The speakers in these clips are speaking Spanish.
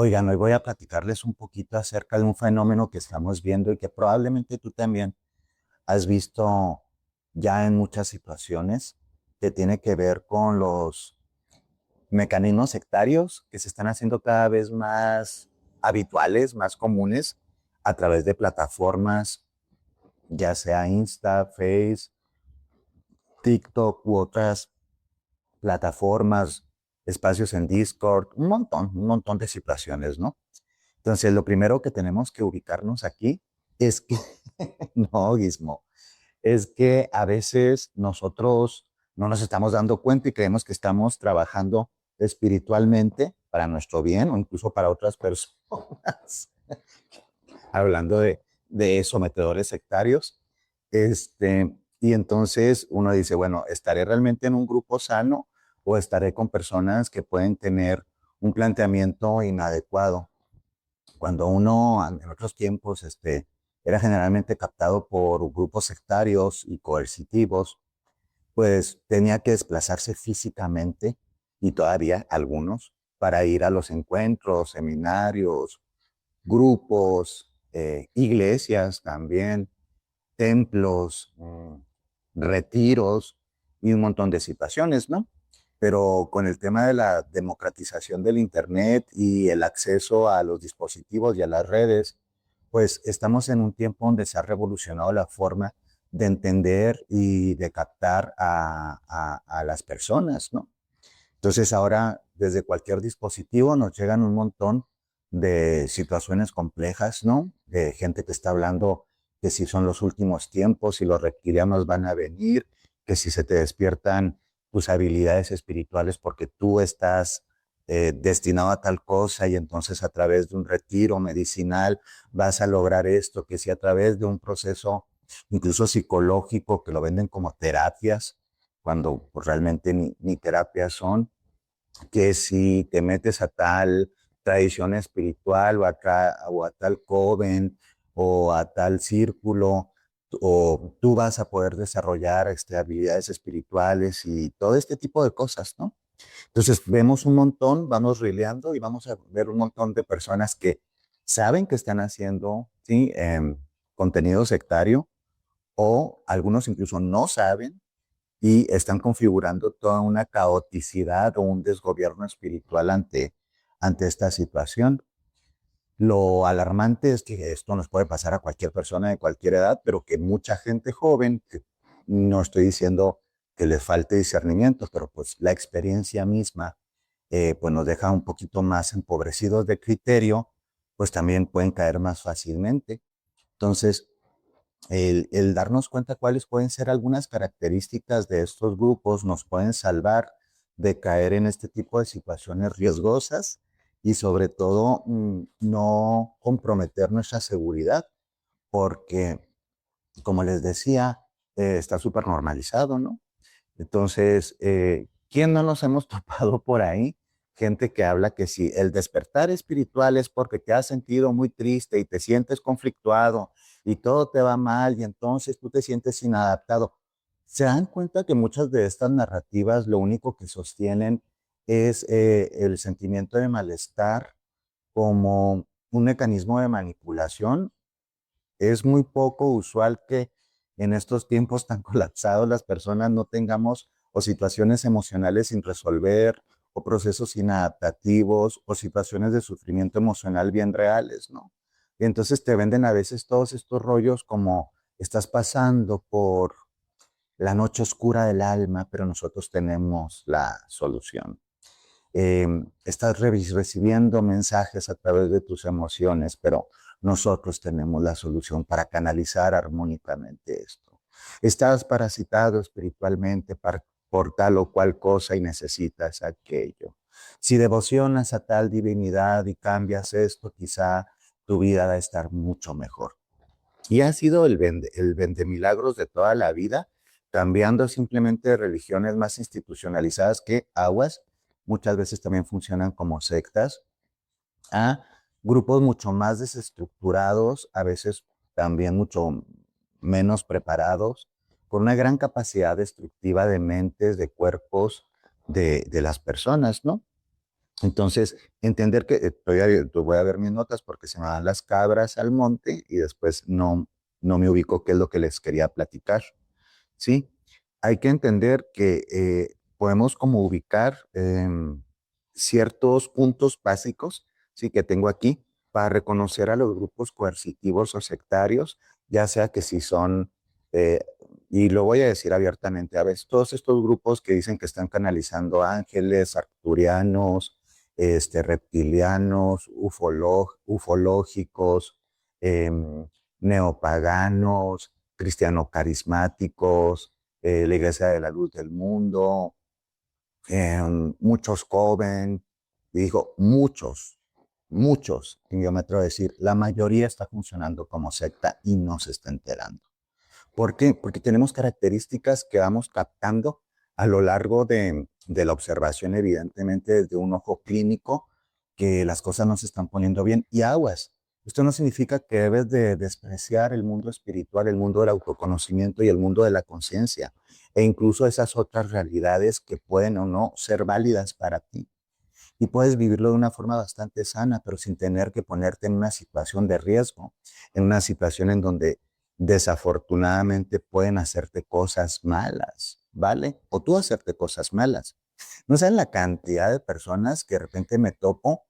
Oigan, hoy voy a platicarles un poquito acerca de un fenómeno que estamos viendo y que probablemente tú también has visto ya en muchas situaciones, que tiene que ver con los mecanismos sectarios que se están haciendo cada vez más habituales, más comunes a través de plataformas, ya sea Insta, Face, TikTok u otras plataformas, espacios en Discord, un montón de situaciones, ¿no? Entonces, lo primero que tenemos que ubicarnos aquí es que, no, Guismo, es que a veces nosotros no nos estamos dando cuenta y creemos que estamos trabajando espiritualmente para nuestro bien o incluso para otras personas, hablando de sometedores sectarios. Y entonces uno dice, bueno, ¿estaré realmente en un grupo sano o estaré con personas que pueden tener un planteamiento inadecuado? Cuando uno en otros tiempos era generalmente captado por grupos sectarios y coercitivos, pues tenía que desplazarse físicamente y todavía algunos para ir a los encuentros, seminarios, grupos, iglesias también, templos, retiros y un montón de situaciones, ¿no? Pero con el tema de la democratización del Internet y el acceso a los dispositivos y a las redes, pues estamos en un tiempo donde se ha revolucionado la forma de entender y de captar a las personas, ¿no? Entonces ahora desde cualquier dispositivo nos llegan un montón de situaciones complejas, ¿no? De gente que está hablando que si son los últimos tiempos, si los reptilianos van a venir, que si se te despiertan tus habilidades espirituales porque tú estás destinado a tal cosa y entonces a través de un retiro medicinal vas a lograr esto, que si a través de un proceso incluso psicológico que lo venden como terapias, cuando pues, realmente ni terapias son, que si te metes a tal tradición espiritual o a tal coven o a tal círculo, o tú vas a poder desarrollar habilidades espirituales y todo este tipo de cosas, ¿no? Entonces vemos un montón, vamos rileando y vamos a ver un montón de personas que saben que están haciendo, ¿sí? Contenido sectario o algunos incluso no saben y están configurando toda una caoticidad o un desgobierno espiritual ante esta situación. Lo alarmante es que esto nos puede pasar a cualquier persona de cualquier edad, pero que mucha gente joven, que no estoy diciendo que les falte discernimiento, pero pues la experiencia misma pues nos deja un poquito más empobrecidos de criterio, pues también pueden caer más fácilmente. Entonces, el darnos cuenta cuáles pueden ser algunas características de estos grupos nos pueden salvar de caer en este tipo de situaciones riesgosas y sobre todo no comprometer nuestra seguridad, porque como les decía, está súper normalizado, ¿no? Entonces, ¿quién no nos hemos topado por ahí? Gente que habla que si el despertar espiritual es porque te has sentido muy triste y te sientes conflictuado y todo te va mal y entonces tú te sientes inadaptado. ¿Se dan cuenta que muchas de estas narrativas lo único que sostienen es el sentimiento de malestar como un mecanismo de manipulación? Es muy poco usual que en estos tiempos tan colapsados las personas no tengamos o situaciones emocionales sin resolver o procesos inadaptativos o situaciones de sufrimiento emocional bien reales, ¿no? Y entonces te venden a veces todos estos rollos como estás pasando por la noche oscura del alma, pero nosotros tenemos la solución. Estás recibiendo mensajes a través de tus emociones, pero nosotros tenemos la solución para canalizar armónicamente esto. Estás parasitado espiritualmente por tal o cual cosa y necesitas aquello. Si devocionas a tal divinidad y cambias esto, quizá tu vida va a estar mucho mejor. Y ha sido el vendemilagros de toda la vida, cambiando simplemente de religiones más institucionalizadas que aguas, muchas veces también funcionan como sectas, a grupos mucho más desestructurados, a veces también mucho menos preparados, con una gran capacidad destructiva de mentes, de cuerpos, de las personas, ¿no? Entonces, entender que voy a ver mis notas porque se me van las cabras al monte y después no me ubico qué es lo que les quería platicar, ¿sí? Hay que entender que podemos como ubicar ciertos puntos básicos, ¿sí? Que tengo aquí para reconocer a los grupos coercitivos o sectarios, ya sea que si son, eh, y lo voy a decir abiertamente, a veces todos estos grupos que dicen que están canalizando ángeles, arcturianos, reptilianos, ufológicos, neopaganos, cristiano carismáticos, la Iglesia de la Luz del Mundo, muchos Coven, y digo muchos, y yo me atrevo a decir, la mayoría está funcionando como secta y no se está enterando. ¿Por qué? Porque tenemos características que vamos captando a lo largo de la observación, evidentemente desde un ojo clínico, que las cosas no se están poniendo bien y aguas. Esto no significa que debes de despreciar el mundo espiritual, el mundo del autoconocimiento y el mundo de la conciencia, e incluso esas otras realidades que pueden o no ser válidas para ti. Y puedes vivirlo de una forma bastante sana, pero sin tener que ponerte en una situación de riesgo, en una situación en donde desafortunadamente pueden hacerte cosas malas, ¿vale? O tú hacerte cosas malas. No saben la cantidad de personas que de repente me topo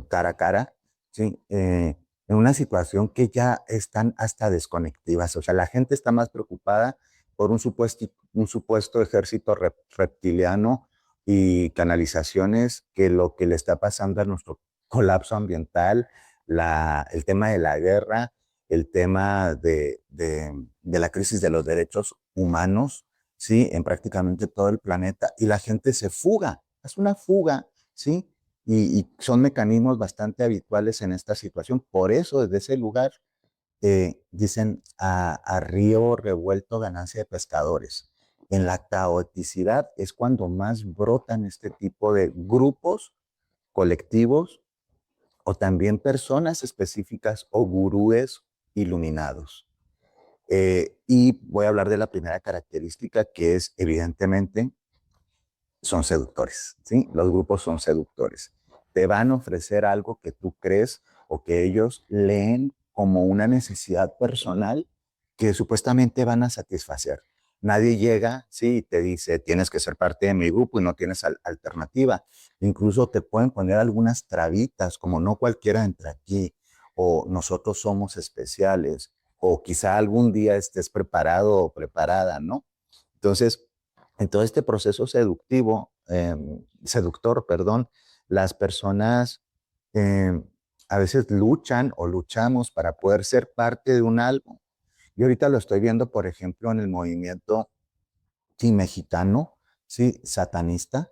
cara a cara, ¿sí? En una situación que ya están hasta desconectivas. O sea, la gente está más preocupada por un supuesto ejército reptiliano y canalizaciones que lo que le está pasando a nuestro colapso ambiental, el tema de la guerra, el tema de la crisis de los derechos humanos, ¿sí? En prácticamente todo el planeta. Y la gente se fuga, es una fuga, ¿sí? Y son mecanismos bastante habituales en esta situación. Por eso, desde ese lugar, dicen a río revuelto ganancia de pescadores. En la caoticidad es cuando más brotan este tipo de grupos colectivos o también personas específicas o gurúes iluminados. Y voy a hablar de la primera característica, que es evidentemente son seductores, ¿sí? Los grupos son seductores. Te van a ofrecer algo que tú crees o que ellos leen como una necesidad personal que supuestamente van a satisfacer. Nadie llega, sí, y te dice, tienes que ser parte de mi grupo y no tienes alternativa. Incluso te pueden poner algunas trabitas, como no cualquiera entra aquí, o nosotros somos especiales, o quizá algún día estés preparado o preparada, ¿no? Entonces, en todo este proceso seductor, perdón, las personas eh, a veces luchan o luchamos para poder ser parte de un algo. Y ahorita lo estoy viendo, por ejemplo, en el movimiento sí, mexicano, sí, satanista,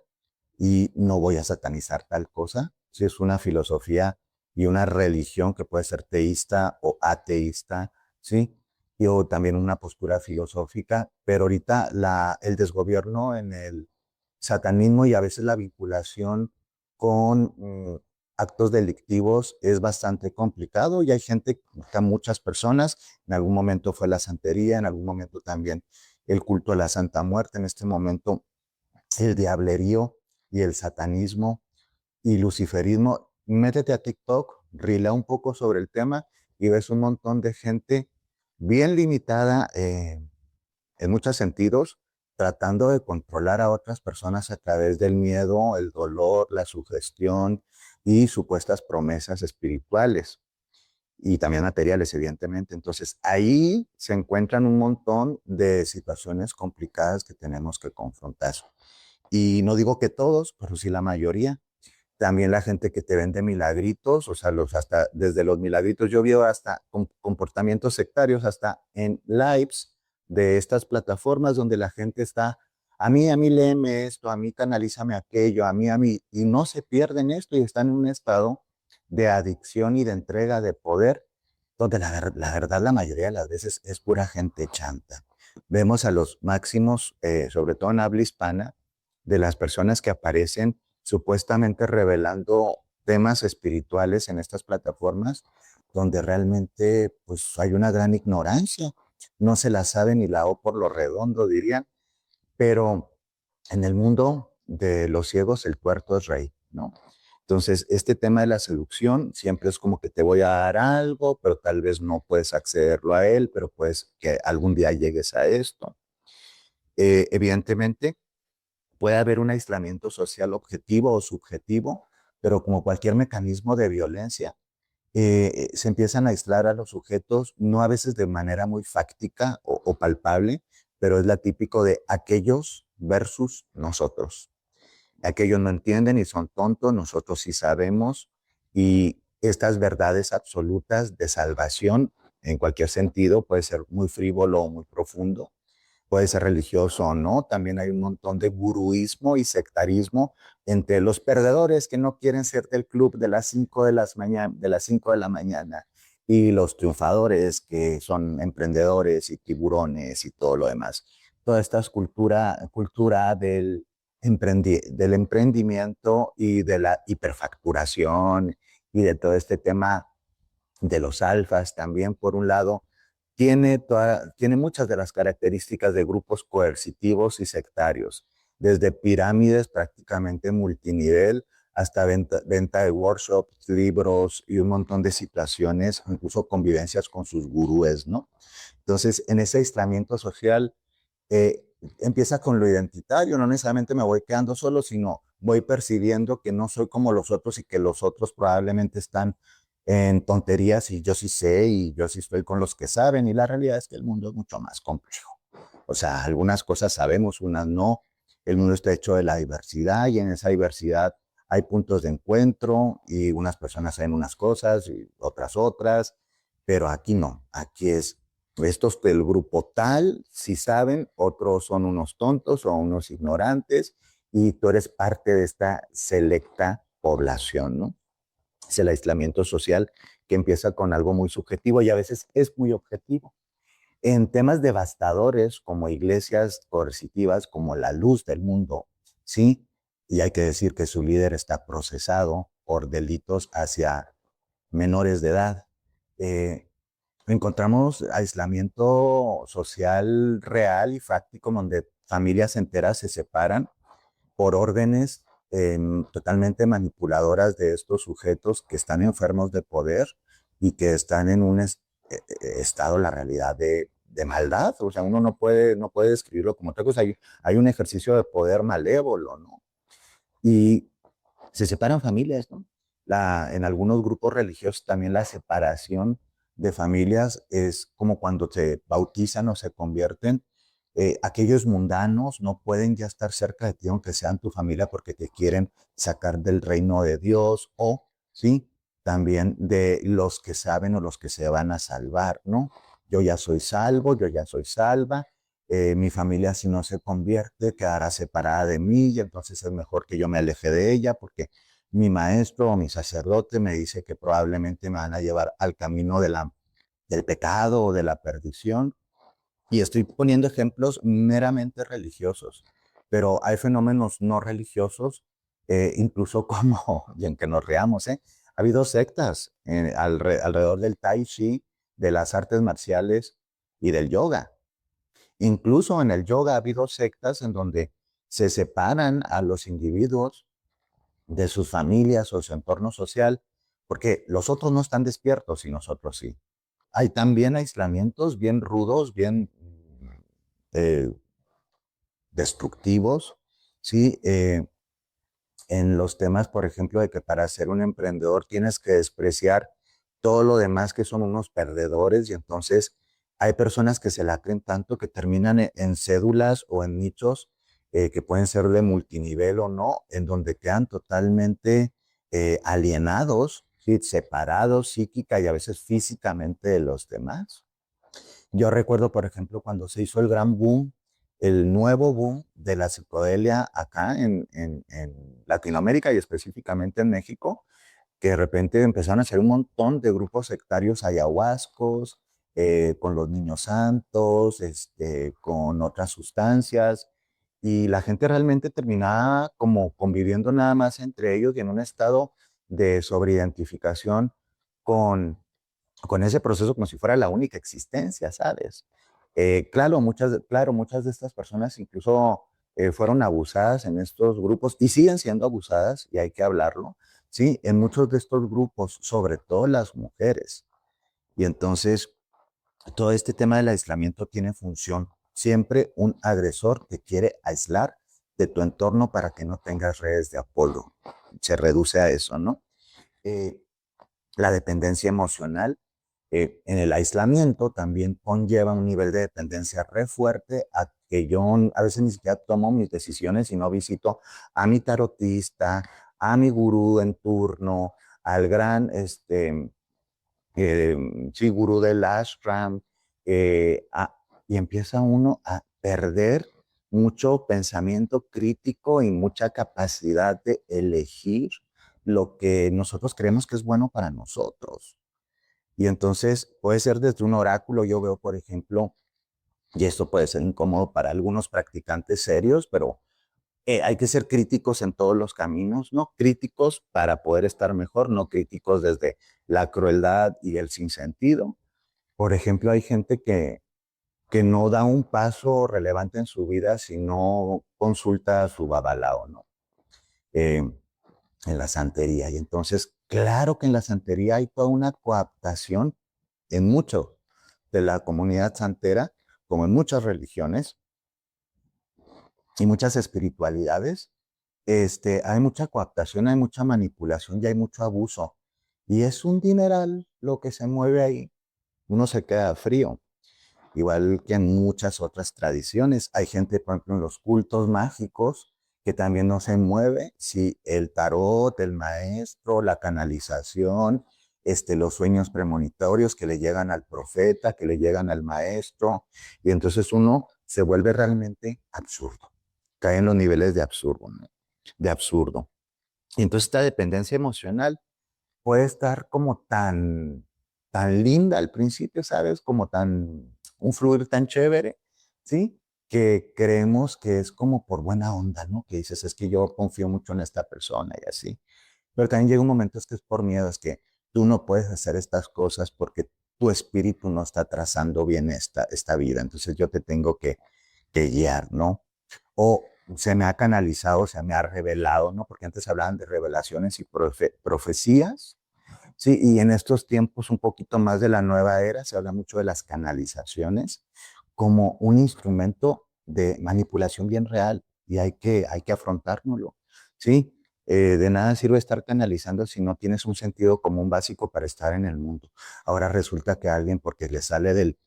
y no voy a satanizar tal cosa, sí, es una filosofía y una religión que puede ser teísta o ateísta, sí, y o también una postura filosófica, pero ahorita el desgobierno en el satanismo y a veces la vinculación con actos delictivos es bastante complicado y hay gente, muchas personas, en algún momento fue la santería, en algún momento también el culto a la Santa Muerte, en este momento el diablerío y el satanismo y luciferismo. Métete a TikTok, rilea un poco sobre el tema y ves un montón de gente bien limitada en muchos sentidos, tratando de controlar a otras personas a través del miedo, el dolor, la sugestión y supuestas promesas espirituales y también materiales, evidentemente. Entonces, ahí se encuentran un montón de situaciones complicadas que tenemos que confrontar. Y no digo que todos, pero sí la mayoría. También la gente que te vende milagritos, o sea, hasta desde los milagritos, yo veo hasta comportamientos sectarios, hasta en lives de estas plataformas donde la gente está, a mí léeme esto, a mí canalízame aquello, a mí, y no se pierden esto y están en un estado de adicción y de entrega de poder, donde la verdad la mayoría de las veces es pura gente chanta. Vemos a los máximos, sobre todo en habla hispana, de las personas que aparecen supuestamente revelando temas espirituales en estas plataformas donde realmente pues hay una gran ignorancia, no se la sabe ni la O por lo redondo dirían, pero en el mundo de los ciegos el tuerto es rey, ¿no? Entonces, este tema de la seducción siempre es como que te voy a dar algo, pero tal vez no puedes accederlo a él, pero puedes que algún día llegues a esto. Evidentemente, puede haber un aislamiento social objetivo o subjetivo, pero como cualquier mecanismo de violencia, se empiezan a aislar a los sujetos, no a veces de manera muy fáctica o palpable, pero es la típico de aquellos versus nosotros. Aquellos no entienden y son tontos, nosotros sí sabemos, y estas verdades absolutas de salvación, en cualquier sentido, puede ser muy frívolo o muy profundo, puede ser religioso o no. También hay un montón de guruismo y sectarismo entre los perdedores que no quieren ser del club de las 5 de las 5 de la mañana y los triunfadores que son emprendedores y tiburones y todo lo demás. Toda esta cultura del emprendimiento y de la hiperfacturación y de todo este tema de los alfas también, por un lado, tiene muchas de las características de grupos coercitivos y sectarios, desde pirámides prácticamente multinivel hasta venta de workshops, libros y un montón de situaciones, incluso convivencias con sus gurúes, ¿no? Entonces, en ese aislamiento social, eh, empieza con lo identitario, no necesariamente me voy quedando solo, sino voy percibiendo que no soy como los otros y que los otros probablemente están en tonterías y yo sí sé y yo sí estoy con los que saben, y la realidad es que el mundo es mucho más complejo. O sea, algunas cosas sabemos, unas no. El mundo está hecho de la diversidad y en esa diversidad hay puntos de encuentro y unas personas saben unas cosas y otras, pero aquí no, aquí es estos del grupo tal, si saben, otros son unos tontos o unos ignorantes, y tú eres parte de esta selecta población, ¿no? Es el aislamiento social que empieza con algo muy subjetivo y a veces es muy objetivo. En temas devastadores como iglesias coercitivas, como la luz del mundo, sí, y hay que decir que su líder está procesado por delitos hacia menores de edad. Eh, Encontramos aislamiento social real y fáctico, donde familias enteras se separan por órdenes totalmente manipuladoras de estos sujetos que están enfermos de poder y que están en un estado, la realidad, de maldad. O sea, uno no puede describirlo como otra cosa. Hay un ejercicio de poder malévolo, ¿no? Y se separan familias, ¿no? En algunos grupos religiosos también la separación de familias es como cuando se bautizan o se convierten. Aquellos mundanos no pueden ya estar cerca de ti, aunque sean tu familia, porque te quieren sacar del reino de Dios, o, sí, también de los que saben o los que se van a salvar, ¿no? Yo ya soy salvo, yo ya soy salva, mi familia si no se convierte quedará separada de mí y entonces es mejor que yo me aleje de ella porque mi maestro o mi sacerdote me dice que probablemente me van a llevar al camino del pecado o de la perdición. Y estoy poniendo ejemplos meramente religiosos, pero hay fenómenos no religiosos, incluso como, y en que nos reamos, ha habido sectas alrededor del tai chi, de las artes marciales y del yoga. Incluso en el yoga ha habido sectas en donde se separan a los individuos de sus familias o su entorno social, porque los otros no están despiertos y nosotros sí. Hay también aislamientos bien rudos, bien eh, destructivos, ¿sí? En los temas, por ejemplo, de que para ser un emprendedor tienes que despreciar todo lo demás que son unos perdedores, y entonces hay personas que se la creen tanto que terminan en cédulas o en nichos que pueden ser de multinivel o no, en donde quedan totalmente alienados, ¿sí? Separados psíquica y a veces físicamente de los demás. Yo recuerdo, por ejemplo, cuando se hizo el gran boom, el nuevo boom de la psicodelia acá en Latinoamérica y específicamente en México, que de repente empezaron a hacer un montón de grupos sectarios ayahuascos, con los niños santos, con otras sustancias, y la gente realmente terminaba como conviviendo nada más entre ellos y en un estado de sobreidentificación con con ese proceso como si fuera la única existencia, ¿sabes? Claro, muchas de estas personas incluso fueron abusadas en estos grupos y siguen siendo abusadas, y hay que hablarlo, ¿sí? En muchos de estos grupos, sobre todo las mujeres. Y entonces, todo este tema del aislamiento tiene función. Siempre un agresor te quiere aislar de tu entorno para que no tengas redes de apoyo. Se reduce a eso, ¿no? Eh, la dependencia emocional en el aislamiento también conlleva un nivel de dependencia re fuerte a que yo a veces ni siquiera tomo mis decisiones y no visito a mi tarotista, a mi gurú en turno, al gran eh, sí, gurú del ashram, y empieza uno a perder mucho pensamiento crítico y mucha capacidad de elegir lo que nosotros creemos que es bueno para nosotros. Y entonces puede ser desde un oráculo, yo veo, por ejemplo, y esto puede ser incómodo para algunos practicantes serios, pero hay que ser críticos en todos los caminos, ¿no? Críticos para poder estar mejor, no críticos desde la crueldad y el sinsentido. Por ejemplo, hay gente que no da un paso relevante en su vida si no consulta a su babalao, ¿no? Eh, en la santería. Y entonces, claro que en la santería hay toda una coaptación en mucho de la comunidad santera, como en muchas religiones y muchas espiritualidades, hay mucha coaptación, hay mucha manipulación y hay mucho abuso. Y es un dineral lo que se mueve ahí. Uno se queda frío. Igual que en muchas otras tradiciones. Hay gente, por ejemplo, en los cultos mágicos que también no se mueve si el tarot, el maestro, la canalización, los sueños premonitorios que le llegan al profeta, que le llegan al maestro, y entonces uno se vuelve realmente absurdo, cae en los niveles de absurdo, ¿no? De absurdo. Y entonces esta dependencia emocional puede estar como tan linda al principio, ¿sabes? Como un fluir tan chévere, ¿sí? Que creemos que es como por buena onda, ¿no? Que dices, es que yo confío mucho en esta persona y así. Pero también llega un momento es que es por miedo, es que tú no puedes hacer estas cosas porque tu espíritu no está trazando bien esta vida. Entonces yo te tengo que guiar, ¿no? O se me ha canalizado, se me ha revelado, ¿no? Porque antes hablaban de revelaciones y profecías. Sí, y en estos tiempos un poquito más de la nueva era se habla mucho de las canalizaciones como un instrumento de manipulación bien real y hay que afrontárnoslo, ¿sí? De nada sirve estar canalizando si no tienes un sentido común básico para estar en el mundo. Ahora resulta que alguien, porque le sale del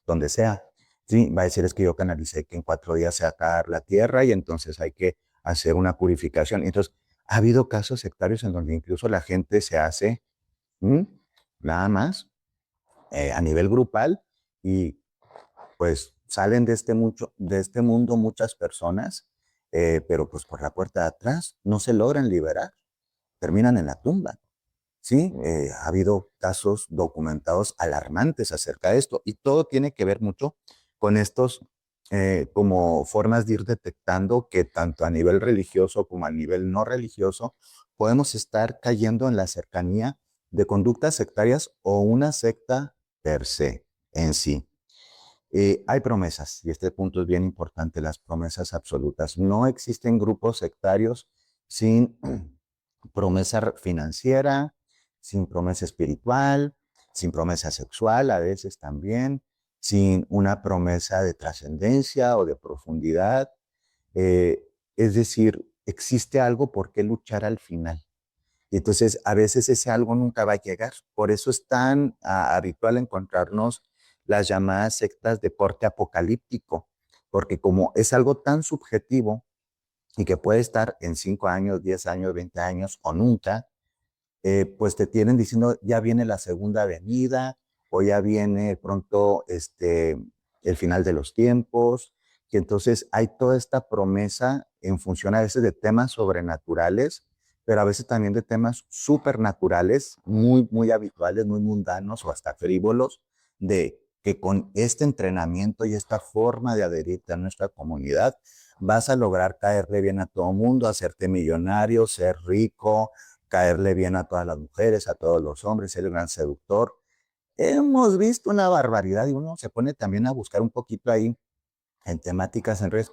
donde sea, ¿sí? Va a decir es que yo canalicé que en 4 días se va a acabar la tierra y entonces hay que hacer una purificación. Entonces, ha habido casos sectarios en donde incluso la gente se hace ¿Mm? Nada más, a nivel grupal, y pues salen de este mundo muchas personas, pero pues por la puerta de atrás no se logran liberar, terminan en la tumba. Sí, ha habido casos documentados alarmantes acerca de esto y todo tiene que ver mucho con estos como formas de ir detectando que tanto a nivel religioso como a nivel no religioso podemos estar cayendo en la cercanía de conductas sectarias o una secta per se en sí. Hay promesas, y este punto es bien importante, las promesas absolutas. No existen grupos sectarios sin promesa financiera, sin promesa espiritual, sin promesa sexual a veces también, sin una promesa de trascendencia o de profundidad. Eh, es decir, existe algo por qué luchar al final. Y entonces a veces ese algo nunca va a llegar. Por eso es tan habitual encontrarnos las llamadas sectas de corte apocalíptico, porque como es algo tan subjetivo y que puede estar en 5 años, 10 años, 20 años o nunca, pues te tienen diciendo ya viene la segunda venida o ya viene pronto el final de los tiempos. Y entonces hay toda esta promesa en función a veces de temas sobrenaturales, pero a veces también de temas supernaturales, muy, muy habituales, muy mundanos o hasta frívolos, de que con este entrenamiento y esta forma de adherirte a nuestra comunidad, vas a lograr caerle bien a todo mundo, hacerte millonario, ser rico, caerle bien a todas las mujeres, a todos los hombres, ser el gran seductor. Hemos visto una barbaridad y uno se pone también a buscar un poquito ahí en temáticas en redes.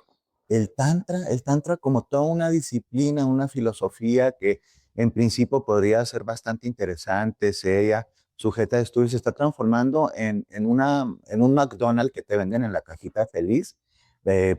El tantra como toda una disciplina, una filosofía que en principio podría ser bastante interesante, seria, sujeta de estudios, se está transformando en un McDonald's que te venden en la cajita feliz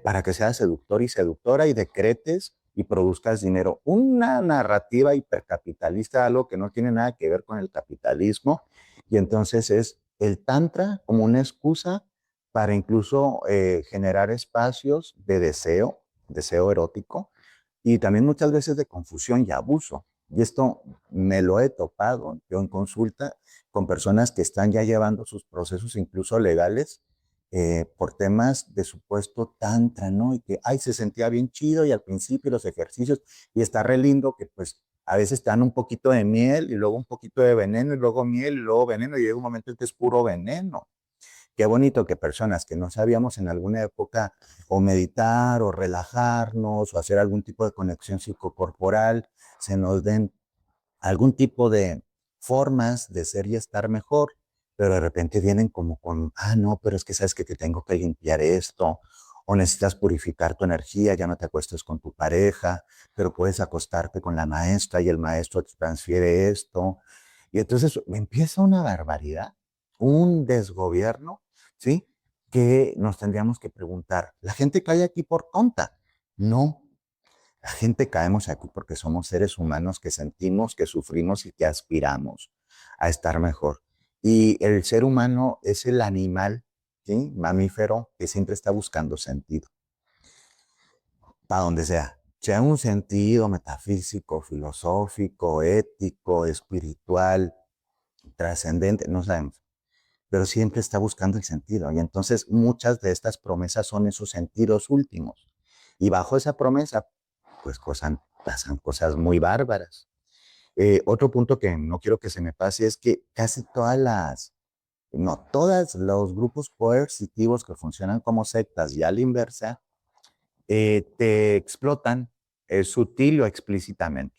para que seas seductor y seductora y decretes y produzcas dinero. Una narrativa hipercapitalista, algo que no tiene nada que ver con el capitalismo, y entonces es el tantra como una excusa para incluso generar espacios de deseo, deseo erótico, y también muchas veces de confusión y abuso. Y esto me lo he topado yo en consulta con personas que están ya llevando sus procesos incluso legales por temas de supuesto tantra, ¿no? Y que, ay, se sentía bien chido y al principio los ejercicios, y está re lindo que pues a veces te dan un poquito de miel y luego un poquito de veneno y luego miel y luego veneno y llega un momento en que es puro veneno. Qué bonito que personas que no sabíamos en alguna época o meditar o relajarnos o hacer algún tipo de conexión psicocorporal, se nos den algún tipo de formas de ser y estar mejor, pero de repente vienen como con, ah, no, pero es que sabes que te tengo que limpiar esto, o necesitas purificar tu energía, ya no te acuestes con tu pareja, pero puedes acostarte con la maestra y el maestro te transfiere esto. Y entonces empieza una barbaridad, un desgobierno, ¿sí? Que nos tendríamos que preguntar, ¿la gente cae aquí por tonta? No, la gente caemos aquí porque somos seres humanos que sentimos, que sufrimos y que aspiramos a estar mejor. Y el ser humano es el animal, ¿sí? Mamífero que siempre está buscando sentido, para donde sea un sentido metafísico, filosófico, ético, espiritual, trascendente, no sabemos, pero siempre está buscando el sentido. Y entonces muchas de estas promesas son esos sentidos últimos. Y bajo esa promesa, pues pasan cosas muy bárbaras. Otro punto que no quiero que se me pase es que casi no todos los grupos coercitivos que funcionan como sectas y a la inversa, te explotan sutil o explícitamente.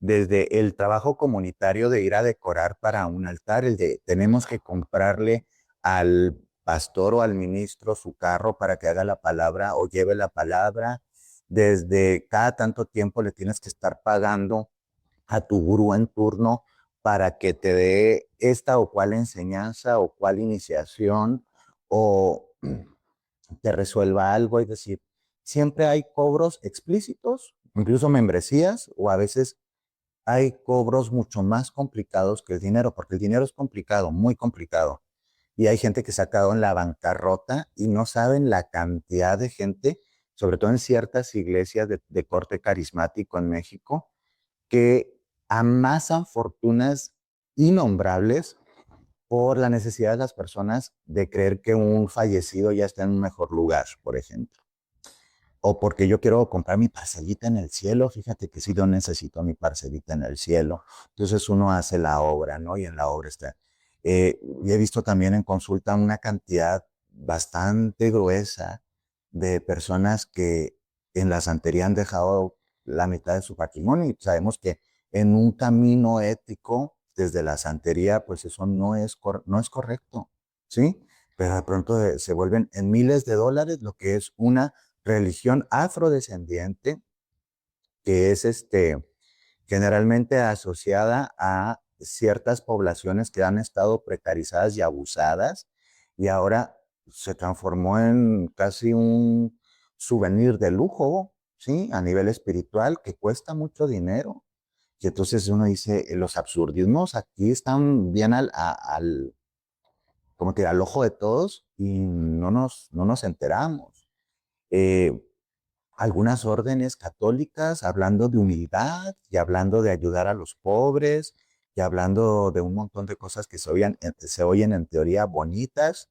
Desde el trabajo comunitario de ir a decorar para un altar, el de tenemos que comprarle al pastor o al ministro su carro para que haga la palabra o lleve la palabra, desde cada tanto tiempo le tienes que estar pagando a tu gurú en turno para que te dé esta o cual enseñanza o cual iniciación o te resuelva algo, es decir, siempre hay cobros explícitos, incluso membresías, o a veces hay cobros mucho más complicados que el dinero, porque el dinero es complicado, muy complicado. Y hay gente que se ha quedado en la bancarrota y no saben la cantidad de gente, sobre todo en ciertas iglesias de corte carismático en México, que amasan fortunas innombrables por la necesidad de las personas de creer que un fallecido ya está en un mejor lugar, por ejemplo. O porque yo quiero comprar mi parcelita en el cielo, fíjate que sí, yo necesito mi parcelita en el cielo. Entonces uno hace la obra, ¿no? Y en la obra está. Y he visto también en consulta una cantidad bastante gruesa de personas que en la santería han dejado la mitad de su patrimonio y sabemos que en un camino ético desde la santería, pues eso no es correcto, ¿sí? Pero de pronto se vuelven en miles de dólares lo que es una religión afrodescendiente que es generalmente asociada a ciertas poblaciones que han estado precarizadas y abusadas y ahora se transformó en casi un souvenir de lujo, ¿sí? A nivel espiritual que cuesta mucho dinero. Y entonces uno dice, los absurdismos aquí están bien como que al ojo de todos y no nos enteramos. Eh, Algunas órdenes católicas hablando de humildad y hablando de ayudar a los pobres y hablando de un montón de cosas que se oyen en teoría bonitas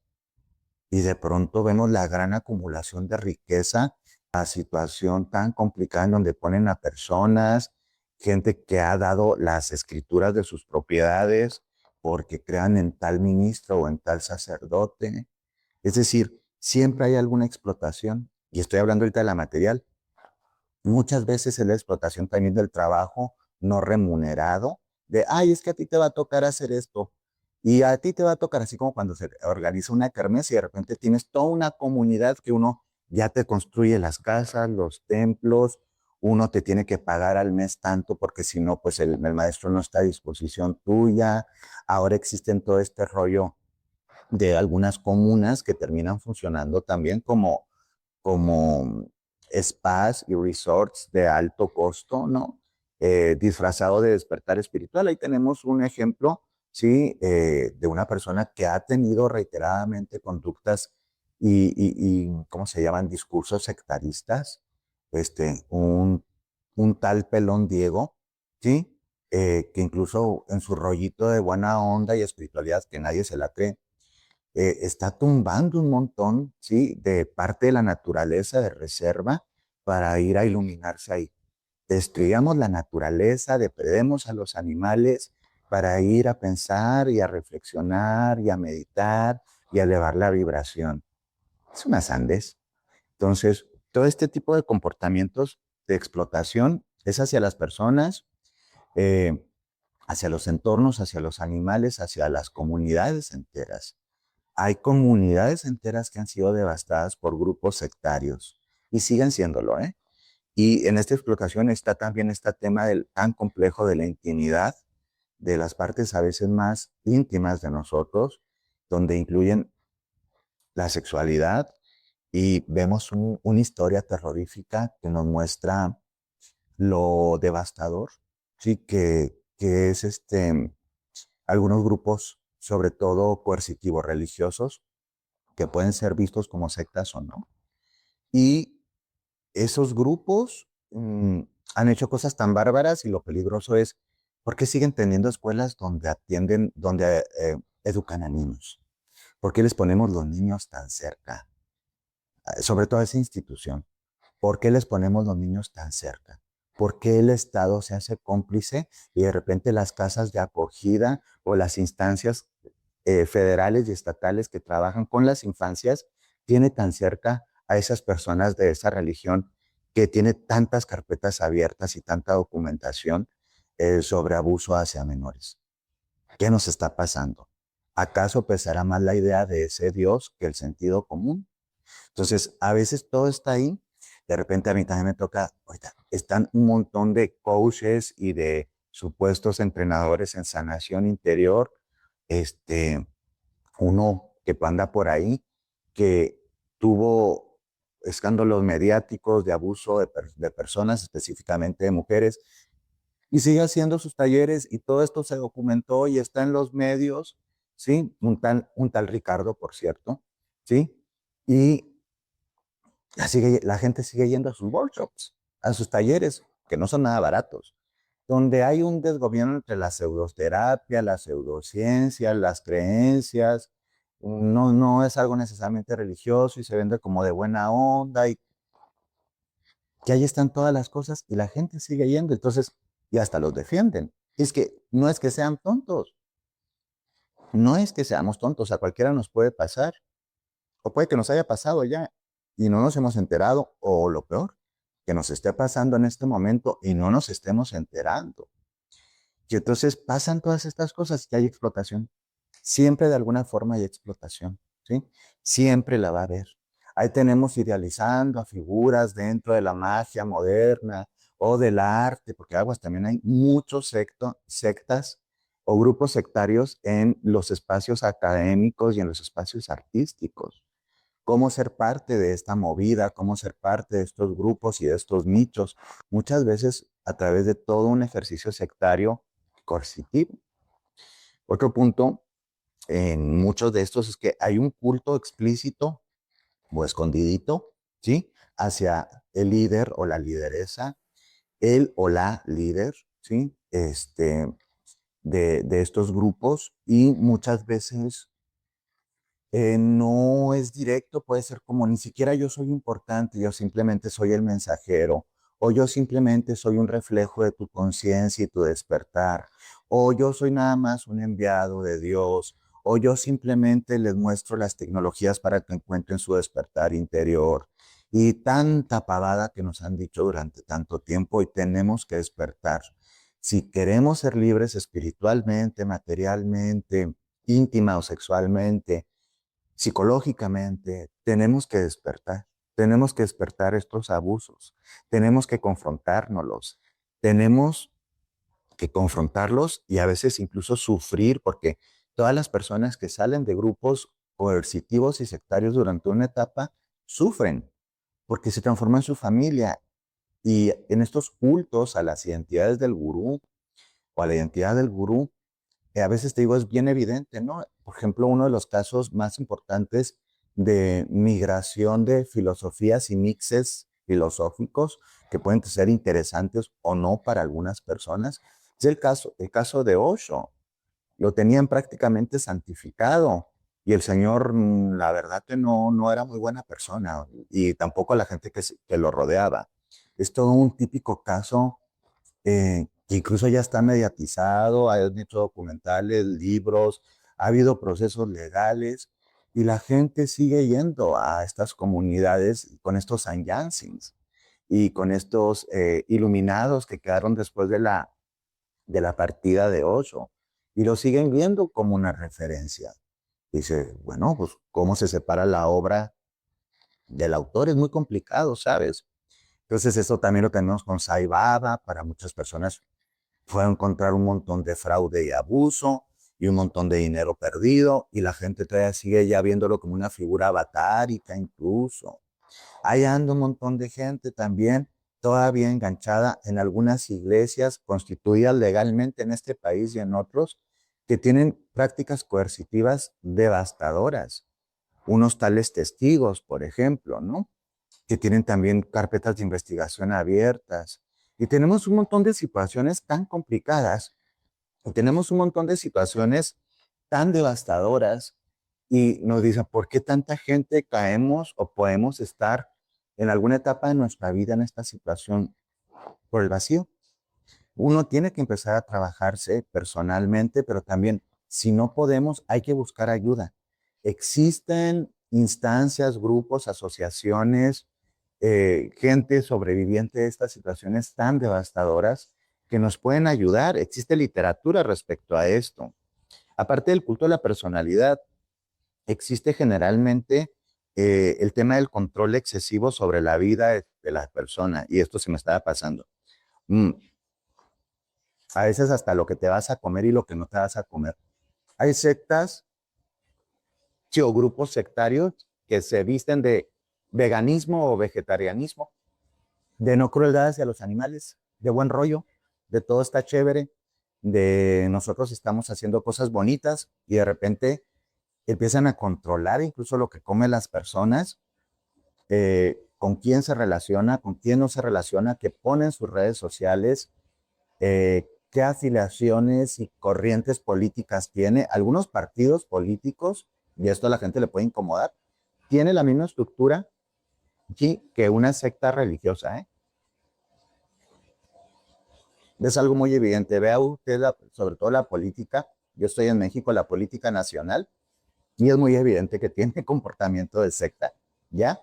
y de pronto vemos la gran acumulación de riqueza, la situación tan complicada en donde ponen a personas, gente que ha dado las escrituras de sus propiedades porque crean en tal ministro o en tal sacerdote. Es decir, siempre hay alguna explotación y estoy hablando ahorita de la material. Muchas veces es la explotación también del trabajo no remunerado, de, ay, es que a ti te va a tocar hacer esto. Y a ti te va a tocar así como cuando se organiza una kermés y de repente tienes toda una comunidad que uno ya te construye las casas, los templos, uno te tiene que pagar al mes tanto porque si no, pues el maestro no está a disposición tuya. Ahora existen todo este rollo de algunas comunas que terminan funcionando también como spas y resorts de alto costo, ¿no? Disfrazado de despertar espiritual. Ahí tenemos un ejemplo, ¿sí? De una persona que ha tenido reiteradamente conductas ¿cómo se llaman? Discursos sectaristas. Este, un tal Pelón Diego, ¿sí? Que incluso en su rollito de buena onda y espiritualidad que nadie se la cree, está tumbando un montón, ¿sí? De parte de la naturaleza de reserva para ir a iluminarse ahí. Destruyamos la naturaleza, depredemos a los animales para ir a pensar y a reflexionar y a meditar y a elevar la vibración. Es una sandez. Entonces, todo este tipo de comportamientos de explotación es hacia las personas, eh, hacia los entornos, hacia los animales, hacia las comunidades enteras. Hay comunidades enteras que han sido devastadas por grupos sectarios y siguen siéndolo, ¿eh? Y en esta explotación está también este tema tan complejo de la intimidad, de las partes a veces más íntimas de nosotros, donde incluyen la sexualidad y vemos una historia terrorífica que nos muestra lo devastador, sí, que es algunos grupos, sobre todo coercitivos religiosos, que pueden ser vistos como sectas o no. Y esos grupos han hecho cosas tan bárbaras y lo peligroso es por qué siguen teniendo escuelas donde atienden, donde educan a niños. ¿Por qué les ponemos los niños tan cerca? Sobre todo a esa institución. ¿Por qué les ponemos los niños tan cerca? ¿Por qué el Estado se hace cómplice y de repente las casas de acogida o las instancias federales y estatales que trabajan con las infancias tiene tan cerca a esas personas de esa religión que tiene tantas carpetas abiertas y tanta documentación sobre abuso hacia menores? ¿Qué nos está pasando? ¿Acaso pesará más la idea de ese Dios que el sentido común? Entonces, a veces todo está ahí. De repente a mí también me toca, ahorita están un montón de coaches y de supuestos entrenadores en sanación interior. Este, uno que anda por ahí, que tuvo escándalos mediáticos de abuso de personas, específicamente de mujeres, y sigue haciendo sus talleres y todo esto se documentó y está en los medios, ¿sí? Un tal Ricardo, por cierto, ¿sí? Y la gente sigue yendo a sus workshops, a sus talleres, que no son nada baratos, donde hay un desgobierno entre la pseudoterapia, la pseudociencia, las creencias. No es algo necesariamente religioso y se vende como de buena onda y que ahí están todas las cosas y la gente sigue yendo, entonces, y hasta los defienden. Es que no es que sean tontos, no es que seamos tontos, a cualquiera nos puede pasar, o puede que nos haya pasado ya y no nos hemos enterado, o lo peor, que nos esté pasando en este momento y no nos estemos enterando. Y entonces pasan todas estas cosas y hay explotación. Siempre de alguna forma hay explotación, ¿sí? Siempre la va a haber. Ahí tenemos idealizando a figuras dentro de la magia moderna o del arte, porque aguas también hay muchos sectas o grupos sectarios en los espacios académicos y en los espacios artísticos. Cómo ser parte de esta movida, cómo ser parte de estos grupos y de estos nichos, muchas veces a través de todo un ejercicio sectario coercitivo. Otro punto en muchos de estos es que hay un culto explícito o escondidito, ¿sí? Hacia el líder o la lideresa, el o la líder, ¿sí? De estos grupos y muchas veces no es directo, puede ser como ni siquiera yo soy importante, yo simplemente soy el mensajero, o yo simplemente soy un reflejo de tu conciencia y tu despertar, o yo soy nada más un enviado de Dios, o yo simplemente les muestro las tecnologías para que encuentren su despertar interior. Y tanta pavada que nos han dicho durante tanto tiempo y tenemos que despertar. Si queremos ser libres espiritualmente, materialmente, íntima o sexualmente, psicológicamente, tenemos que despertar. Tenemos que despertar estos abusos, tenemos que confrontárnoslos, tenemos que confrontarlos y a veces incluso sufrir, porque todas las personas que salen de grupos coercitivos y sectarios durante una etapa sufren, porque se transforma en su familia. Y en estos cultos a las identidades del gurú o a la identidad del gurú, a veces te digo, es bien evidente, ¿no? Por ejemplo, uno de los casos más importantes de migración de filosofías y mixes filosóficos que pueden ser interesantes o no para algunas personas, es el caso de Osho. Lo tenían prácticamente santificado y el señor, la verdad que no era muy buena persona y tampoco la gente que lo rodeaba. Es todo un típico caso que incluso ya está mediatizado, han hecho documentales, libros, ha habido procesos legales y la gente sigue yendo a estas comunidades con estos sanyansins y con estos iluminados que quedaron después de la partida de Osho y lo siguen viendo como una referencia. Dice, bueno, pues cómo se separa la obra del autor es muy complicado, ¿sabes? Entonces eso también lo tenemos con Sai Baba, para muchas personas fue a encontrar un montón de fraude y abuso y un montón de dinero perdido y la gente todavía sigue ya viéndolo como una figura avatárica incluso. Ahí anda un montón de gente también todavía enganchada en algunas iglesias constituidas legalmente en este país y en otros que tienen prácticas coercitivas devastadoras. Unos tales testigos, por ejemplo, ¿no? Que tienen también carpetas de investigación abiertas. Y tenemos un montón de situaciones tan complicadas, y tenemos un montón de situaciones tan devastadoras, y nos dicen, ¿por qué tanta gente caemos o podemos estar en alguna etapa de nuestra vida en esta situación? Por el vacío. Uno tiene que empezar a trabajarse personalmente, pero también, si no podemos, hay que buscar ayuda. Existen instancias, grupos, asociaciones, gente sobreviviente de estas situaciones tan devastadoras que nos pueden ayudar. Existe literatura respecto a esto. Aparte del culto de la personalidad, existe generalmente el tema del control excesivo sobre la vida de la persona, y esto se me estaba pasando. Mm, a veces hasta lo que te vas a comer y lo que no te vas a comer. Hay sectas o grupos sectarios que se visten de veganismo o vegetarianismo, de no crueldad hacia los animales, de buen rollo, de todo está chévere, de nosotros estamos haciendo cosas bonitas y de repente empiezan a controlar incluso lo que comen las personas, con quién se relaciona, con quién no se relaciona, que ponen sus redes sociales, qué afiliaciones y corrientes políticas tiene. Algunos partidos políticos, y esto a la gente le puede incomodar, tiene la misma estructura que una secta religiosa, ¿eh? Es algo muy evidente. Vea usted, sobre todo la política, yo estoy en México, la política nacional, y es muy evidente que tiene comportamiento de secta, ¿ya?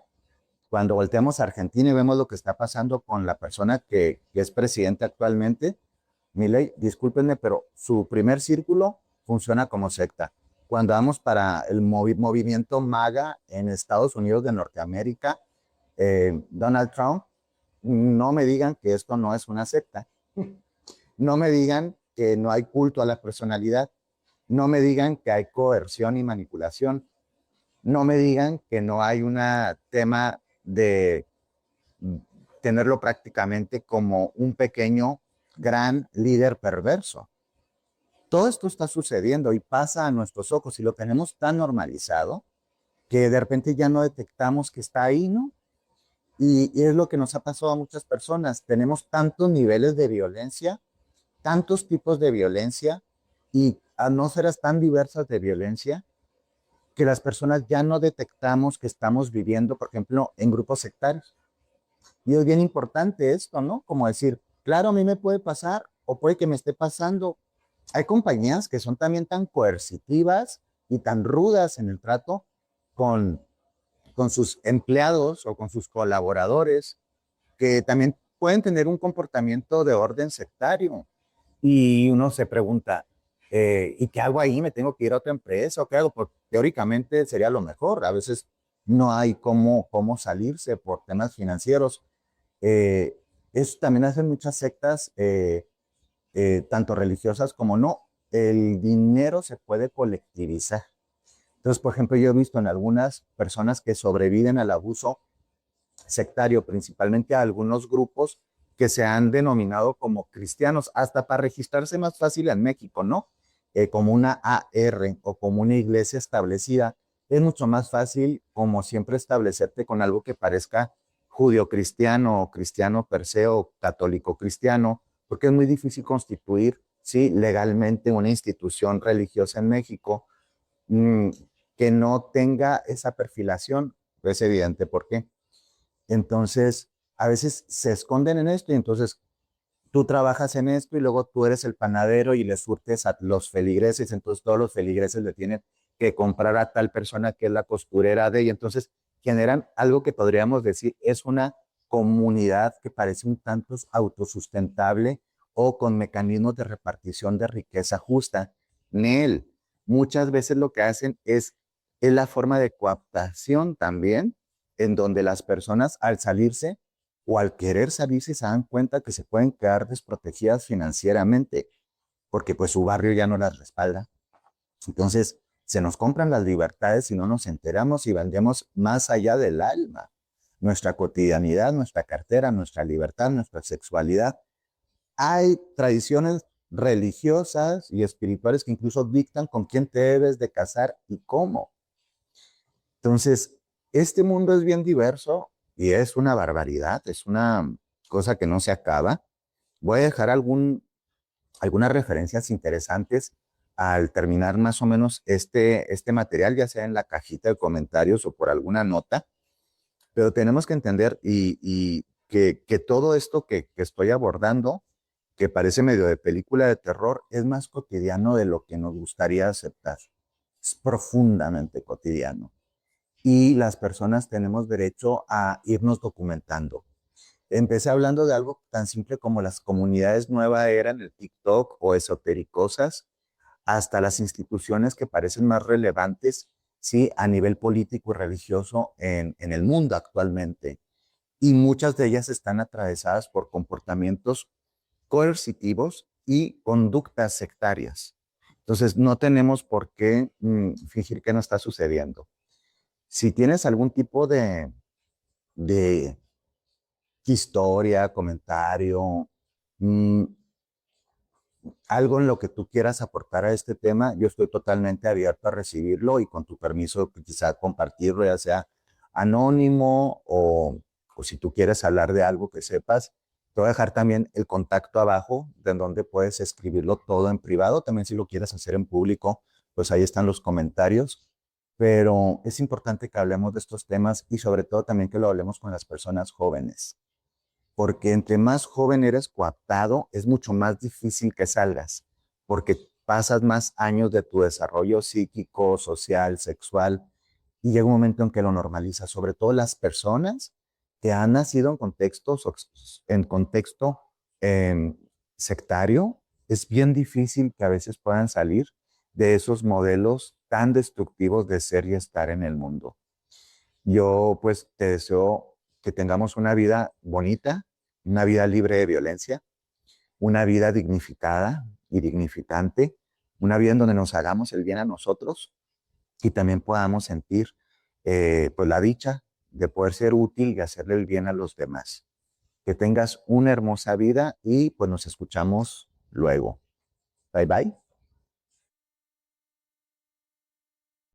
Cuando volteamos a Argentina y vemos lo que está pasando con la persona que es presidente actualmente, Milei, discúlpenme, pero su primer círculo funciona como secta. Cuando vamos para el movimiento MAGA en Estados Unidos de Norteamérica, Donald Trump, no me digan que esto no es una secta. No me digan que no hay culto a la personalidad. No me digan que hay coerción y manipulación. No me digan que no hay un tema de tenerlo prácticamente como un pequeño, gran líder perverso. Todo esto está sucediendo y pasa a nuestros ojos y lo tenemos tan normalizado que de repente ya no detectamos que está ahí, ¿no? Y es lo que nos ha pasado a muchas personas. Tenemos tantos niveles de violencia, tantos tipos de violencia y atmósferas tan diversas de violencia que las personas ya no detectamos que estamos viviendo, por ejemplo, en grupos sectarios. Y es bien importante esto, ¿no? Como decir, claro, a mí me puede pasar o puede que me esté pasando. Hay compañías que son también tan coercitivas y tan rudas en el trato con, con sus empleados o con sus colaboradores, que también pueden tener un comportamiento de orden sectario. Y uno se pregunta, ¿y qué hago ahí? ¿Me tengo que ir a otra empresa o qué hago? Porque teóricamente sería lo mejor. A veces no hay cómo salirse por temas financieros. Eh, Eso también hacen muchas sectas, tanto religiosas como no. El dinero se puede colectivizar. Entonces, por ejemplo, yo he visto en algunas personas que sobreviven al abuso sectario, principalmente a algunos grupos que se han denominado como cristianos, hasta para registrarse más fácil en México, ¿no? Como una AR o como una iglesia establecida, es mucho más fácil, como siempre, establecerte con algo que parezca judío-cristiano o cristiano per se o católico-cristiano, porque es muy difícil constituir, sí, legalmente una institución religiosa en México mmm, que no tenga esa perfilación. Es evidente por qué. Entonces, a veces se esconden en esto y entonces tú trabajas en esto y luego tú eres el panadero y le surtes a los feligreses, entonces todos los feligreses le tienen que comprar a tal persona que es la costurera de, y entonces generan algo que podríamos decir es una comunidad que parece un tanto autosustentable o con mecanismos de repartición de riqueza justa. Nel, muchas veces lo que hacen es la forma de cooptación también, en donde las personas al salirse o al querer salirse se dan cuenta que se pueden quedar desprotegidas financieramente porque pues su barrio ya no las respalda. Entonces se nos compran las libertades y no nos enteramos y vendemos más allá del alma, nuestra cotidianidad, nuestra cartera, nuestra libertad, nuestra sexualidad. Hay tradiciones religiosas y espirituales que incluso dictan con quién te debes de casar y cómo. Entonces, este mundo es bien diverso y es una barbaridad, es una cosa que no se acaba. Voy a dejar algunas referencias interesantes al terminar más o menos este material, ya sea en la cajita de comentarios o por alguna nota, pero tenemos que entender y que todo esto que estoy abordando, que parece medio de película de terror, es más cotidiano de lo que nos gustaría aceptar. Es profundamente cotidiano y las personas tenemos derecho a irnos documentando. Empecé hablando de algo tan simple como las comunidades nueva era en el TikTok o esotericosas, hasta las instituciones que parecen más relevantes, sí, a nivel político y religioso en el mundo actualmente. Y muchas de ellas están atravesadas por comportamientos coercitivos y conductas sectarias. Entonces, no tenemos por qué fingir que no está sucediendo. Si tienes algún tipo de historia, comentario, mmm, algo en lo que tú quieras aportar a este tema, yo estoy totalmente abierto a recibirlo y con tu permiso quizá compartirlo, ya sea anónimo o si tú quieres hablar de algo que sepas. Te voy a dejar también el contacto abajo de donde puedes escribirlo todo en privado. También si lo quieres hacer en público, pues ahí están los comentarios. Pero es importante que hablemos de estos temas y sobre todo también que lo hablemos con las personas jóvenes, porque entre más joven eres coaptado, es mucho más difícil que salgas, porque pasas más años de tu desarrollo psíquico, social, sexual, y llega un momento en que lo normalizas, sobre todo las personas que han nacido en contexto eh, sectario, es bien difícil que a veces puedan salir de esos modelos tan destructivos de ser y estar en el mundo. Yo pues te deseo que tengamos una vida bonita, una vida libre de violencia, una vida dignificada y dignificante, una vida en donde nos hagamos el bien a nosotros y también podamos sentir pues la dicha de poder ser útil y hacerle el bien a los demás. Que tengas una hermosa vida y pues nos escuchamos luego. Bye bye.